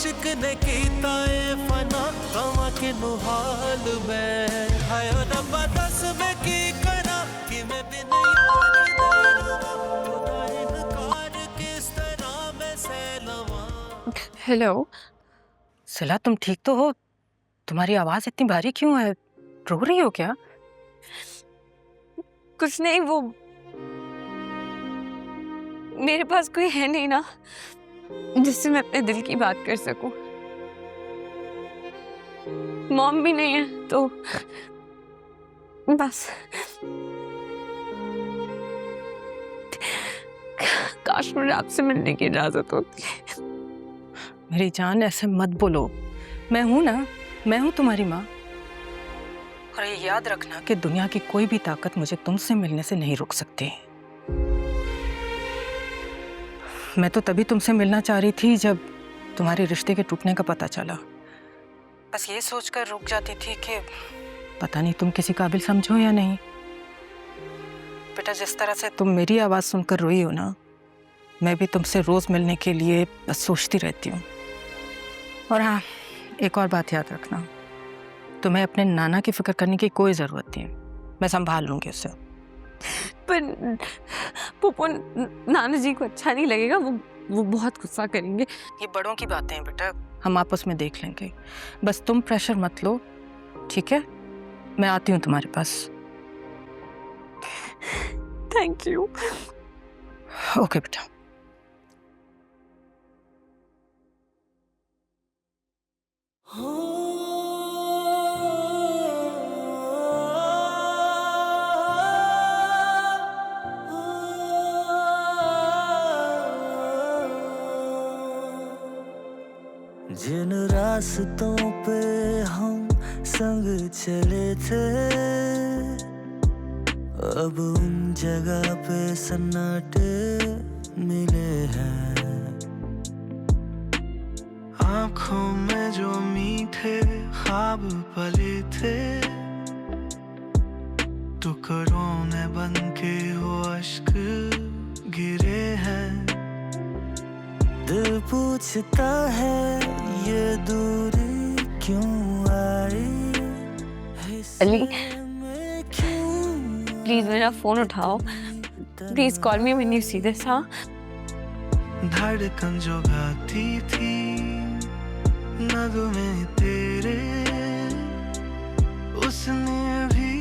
आशिक ने कीता ए फना कवा के नुहाल मैं हाय रब्बा दस मैं की करा कि मैं बिन यार दे रवा खुदा इनकार किस तरह मैं सहलवा। हेलो सिला, तुम ठीक तो हो? तुम्हारी आवाज इतनी भारी क्यों है? रो रही हो क्या? कुछ नहीं, वो मेरे पास कोई है नहीं ना जिससे मैं अपने दिल की बात कर सकूं। मॉम भी नहीं है तो बस काश मुझे आपसे मिलने की इजाजत होती। मेरी जान ऐसे मत बोलो, मैं हूं ना, मैं हूं तुम्हारी माँ। और ये याद रखना कि दुनिया की कोई भी ताकत मुझे तुमसे मिलने से नहीं रोक सकती। मैं तो तभी तुमसे मिलना चाह रही थी जब तुम्हारे रिश्ते के टूटने का पता चला। बस ये सोचकर रुक जाती थी कि पता नहीं तुम किसी काबिल समझो या नहीं। बेटा, जिस तरह से तुम मेरी आवाज सुनकर रोई हो ना, मैं भी तुमसे रोज मिलने के लिए बस सोचती रहती हूँ। और हाँ, एक और बात याद रखना, तुम्हें अपने नाना की फिक्र करने की कोई जरूरत नहीं, मैं संभाल लूंगी उसे। पर पुप्पो, नाना जी को अच्छा नहीं लगेगा, वो बहुत गुस्सा करेंगे। ये बड़ों की बातें हैं बेटा, हम आपस में देख लेंगे। बस तुम प्रेशर मत लो, ठीक है? मैं आती हूँ तुम्हारे पास। Thank you. ओके बेटा। जिन रास्तों पे हम संग चले थे अब उन जगह पे सन्नाटे मिले हैं। आंखों में जो मीठे ख्वाब पले थे टुकड़ों में बन के वो अश्क गिरे हैं। दिल पूछता है ये दूरी क्यों आई अली, प्लीज मेरा फोन उठाओ, please call me when you see this. हाँ, धड़कन जो गाती थी नगमे तेरे उसने भी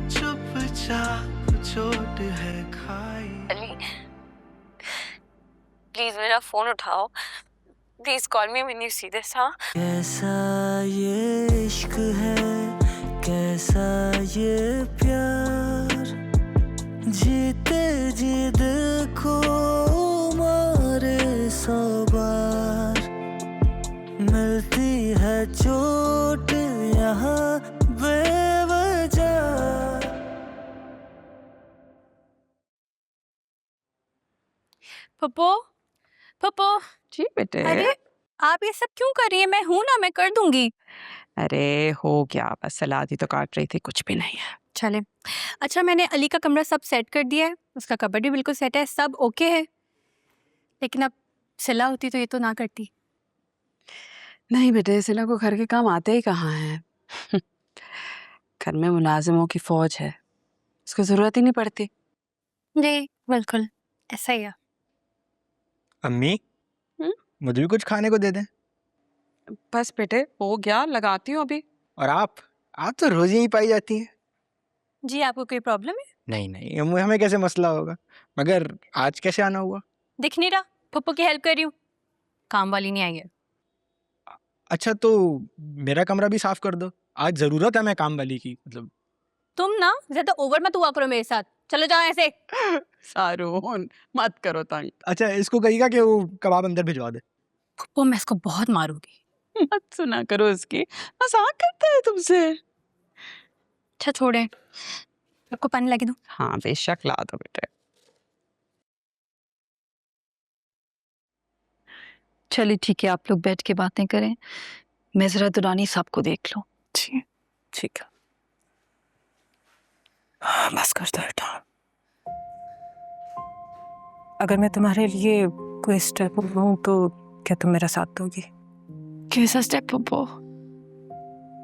चुपचाप चोट है खाई। अली प्लीज मेरा फोन उठाओ, please call me when you see this. हाँ, कैसा ये इश्क है कैसा ये प्यार जीते जी दिल को मारे 100 बार मिलती है चोट यहाँ बेवजह। पप्पो, पप्पो। जी बेटे। अरे आप ये सब क्यों कर रही हैं? मैं हूं ना, मैं कर दूंगी। अरे हो गया, बस सलाद ही तो काट रही थी, कुछ भी नहीं है। चले। अच्छा, मैंने अली का कमरा सब सेट कर दिया है, उसका कबर्ड भी बिल्कुल सेट है, सब ओके है। लेकिन अब सिला होती तो ये तो ना करती। नहीं बेटे, सिला को घर के काम आते ही कहाँ हैं। घर में मुलाजिमों की फौज है, उसको जरूरत ही नहीं पड़ती। जी बिल्कुल ऐसा ही है। अम्मी, हम्म? मुझे भी कुछ खाने को दे दें। बस बेटे, हो गया, लगाती हूँ अभी। और आप तो रोज यहीं पाई जाती हैं। जी, आपको कोई प्रॉब्लम है? नहीं नहीं, हमें कैसे मसला होगा, मगर आज कैसे आना हुआ? दिख नहीं रहा, पप्पो की हेल्प कर रही हूँ, काम वाली नहीं आई है। अच्छा तो मेरा कमरा भी साफ कर दो, आज जरूरत है मैं काम वाली की। मतलब तुम ना ज्यादा ओवर मत हुआ करो मेरे साथ, चलो जाओ ऐसे। सारून मत करो तंग। अच्छा, इसको कहिएगा कि वो कबाब अंदर भिजवा दे। पप्पो मैं इसको बहुत मारूंगी। मत सुना करो उसकी, मजाक करता है तुमसे। अच्छा छोड़े, आपको पानी लगी दूं? हाँ बेशक, ला दो बेटे। चलिए ठीक है, आप लोग बैठ के बातें करें, मैं जरा दुरानी साहब को देख लूं। जी ठीक है, बस कर दो बेटा। अगर मैं तुम्हारे लिए कोई स्टेप लूं तो क्या तुम मेरा साथ दोगी? कैसा स्टेप पप्पू?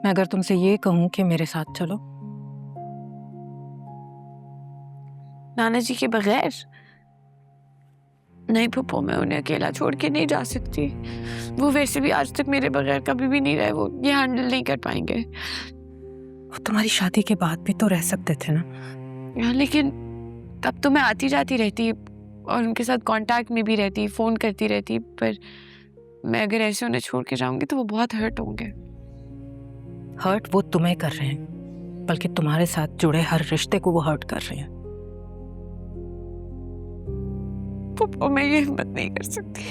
मैं अगर तुमसे ये कहूं कि मेरे साथ चलो, नाना जी के बगैर? नहीं पप्पू, मैं उन्हें अकेला छोड़ के नहीं जा सकती। वो वैसे भी आज तक मेरे बगैर कभी भी नहीं रहे, वो ये हैंडल नहीं कर पाएंगे। वो तुम्हारी शादी के बाद भी तो रह सकते थे ना। हाँ, लेकिन तब तो मैं आती जाती रहती और उनके साथ कांटेक्ट में भी रहती, फ़ोन करती रहती, पर मैं अगर ऐसे उन्हें छोड़ के जाऊंगी तो वो बहुत हर्ट होंगे। हर्ट वो तुम्हें कर रहे हैं, बल्कि तुम्हारे साथ जुड़े हर रिश्ते को वो हर्ट कर रहे हैं। पप्पू, मैं ये हिम्मत नहीं कर सकती।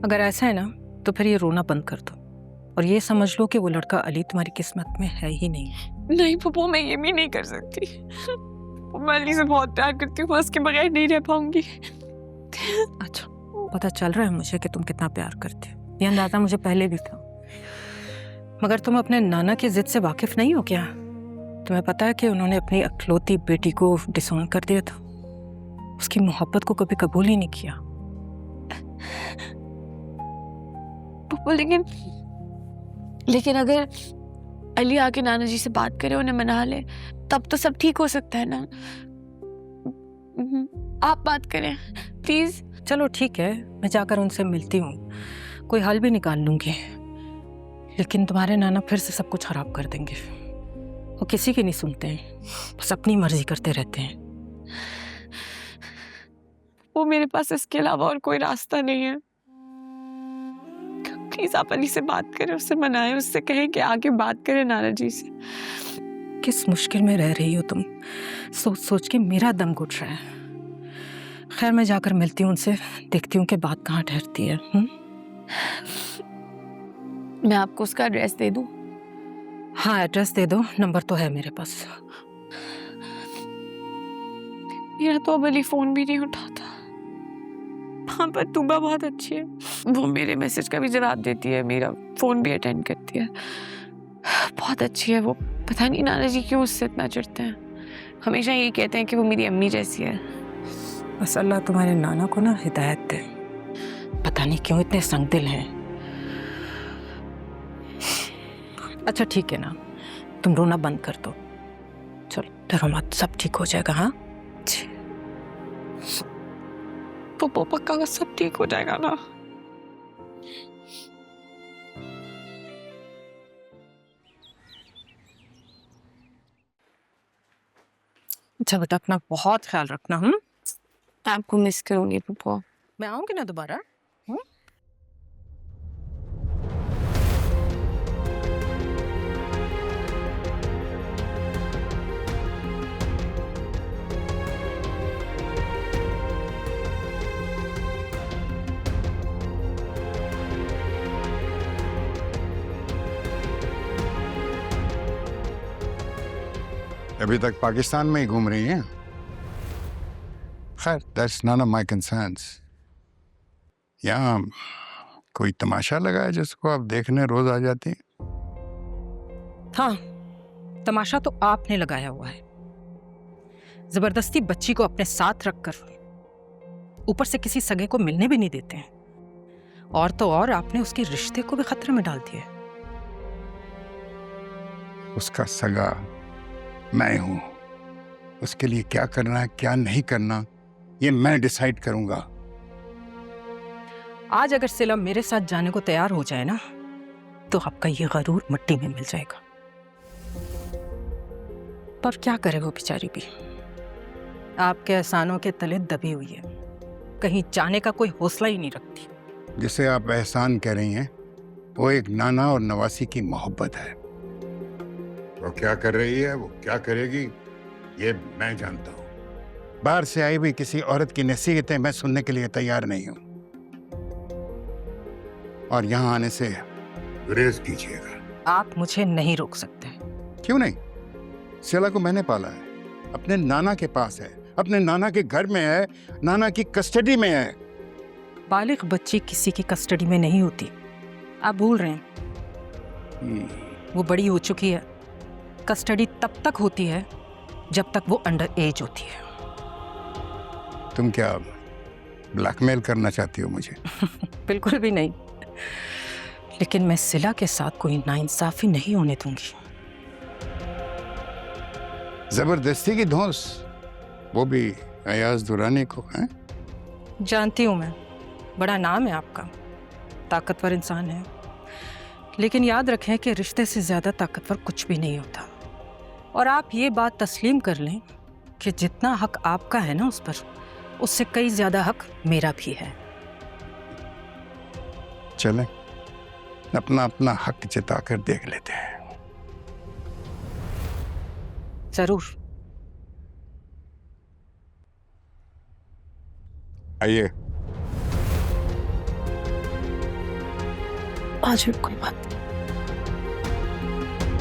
अगर ऐसा है ना तो फिर ये रोना बंद कर दो और ये समझ लो कि वो लड़का अली तुम्हारी किस्मत में है ही नहीं। नहीं पप्पू, मैं ये भी नहीं कर सकती। मैं अली से बहुत प्यार करती हूँ, उसके बगैर नहीं रह पाऊंगी। अच्छा, पता चल रहा है मुझे कि तुम कितना प्यार करते हो। ये अंदाजा मुझे पहले भी था, मगर तुम अपने नाना की जिद से वाकिफ नहीं हो क्या? तुम्हें पता है कि उन्होंने अपनी अखलौती बेटी को डिसऑन कर दिया था, उसकी मोहब्बत को कभी कबूल ही नहीं किया। पप्पू, लेकिन अगर अली आके नाना जी से बात करे, उन्हें मना ले, तब तो सब ठीक हो सकता है ना। आप बात करें प्लीज। चलो ठीक है, मैं जाकर उनसे मिलती हूँ, कोई हल भी निकाल लूंगी। लेकिन तुम्हारे नाना फिर से सब कुछ खराब कर देंगे। वो किसी की नहीं सुनते हैं, बस अपनी मर्जी करते रहते हैं। वो मेरे पास इसके अलावा और कोई रास्ता नहीं है। प्लीज आप अली से बात करें, उससे मनाएं, उससे कहें कि आगे बात करें नाना जी से। किस मुश्किल में रह रही हो तुम, सोच सोच के मेरा दम घुट रहा है। खैर, मैं जाकर मिलती हूँ उनसे, देखती हूँ कि बात कहाँ ठहरती है। मैं आपको उसका एड्रेस दे दूं? हाँ, एड्रेस दे दो, नंबर तो है मेरे पास। मेरा तो अब अली फोन भी नहीं उठाता। हाँ, पर तुबा बहुत अच्छी है, वो मेरे मैसेज का भी जवाब देती है, मेरा फोन भी अटेंड करती है, बहुत अच्छी है वो। पता नहीं नाना जी क्यों उससे इतना चिढ़ते हैं, हमेशा यही कहते हैं कि वो मेरी अम्मी जैसी है। बस अल्लाह तुम्हारे नाना को ना हिदायत दे, पता नहीं क्यों इतने संगदिल हैं। अच्छा ठीक है ना, तुम रोना बंद कर दो, चलो डरो मत, सब ठीक हो जाएगा। हाँ पप्पू, पक्का सब ठीक हो जाएगा ना? अच्छा बेटा, अपना बहुत ख्याल रखना। आपको मिस करूंगी पप्पू। मैं आऊंगी ना दोबारा। अभी तक पाकिस्तान में ही घूम रही हैं? खैर, that's none of my concerns. यहाँ कोई तमाशा लगा है जिसको आप देखने रोज आ जाती हैं? हाँ, तमाशा तो आपने लगाया हुआ है। जबरदस्ती बच्ची को अपने साथ रखकर ऊपर से किसी सगे को मिलने भी नहीं देते हैं, और तो और आपने उसके रिश्ते को भी खतरे में डाल दिया। उसका सगा मैं हूं, उसके लिए क्या करना है क्या नहीं करना ये मैं डिसाइड करूंगा। आज अगर सिला मेरे साथ जाने को तैयार हो जाए ना, तो आपका ये गरूर मिट्टी में मिल जाएगा। पर क्या करे वो बेचारी भी, आपके एहसानों के तले दबी हुई है, कहीं जाने का कोई हौसला ही नहीं रखती। जिसे आप एहसान कह रही हैं वो एक नाना और नवासी की मोहब्बत है। वो क्या कर रही है, वो क्या करेगी, ये मैं जानता हूं। बाहर से आई हुई किसी औरत की नसीहतें मैं सुनने के लिए तैयार नहीं हूं, और यहां आने से गुरेज कीजिएगा। आप मुझे नहीं रोक सकते। क्यों नहीं? सिला को मैंने पाला है, अपने नाना के पास है, अपने नाना के घर में है, नाना की कस्टडी में है। बालिग बच्ची किसी की कस्टडी में नहीं होती, आप भूल रहे हैं। वो बड़ी हो चुकी है, कस्टडी तब तक होती है जब तक वो अंडर एज होती है। तुम क्या ब्लैकमेल करना चाहती हो मुझे? बिल्कुल भी नहीं। लेकिन मैं सिला के साथ कोई नाइंसाफी नहीं होने दूंगी। जबरदस्ती की धौंस, वो भी अयाज दुरानी को, हैं? जानती हूँ मैं, बड़ा नाम है आपका, ताकतवर इंसान है, लेकिन याद रखें कि रिश्ते से ज्यादा ताकतवर कुछ भी नहीं होता। और आप ये बात तस्लीम कर लें कि जितना हक आपका है ना उस पर, उससे कई ज्यादा हक मेरा भी है। चलें, अपना अपना हक जताकर देख लेते हैं। जरूर। आइए। आज भी कोई बात नहीं।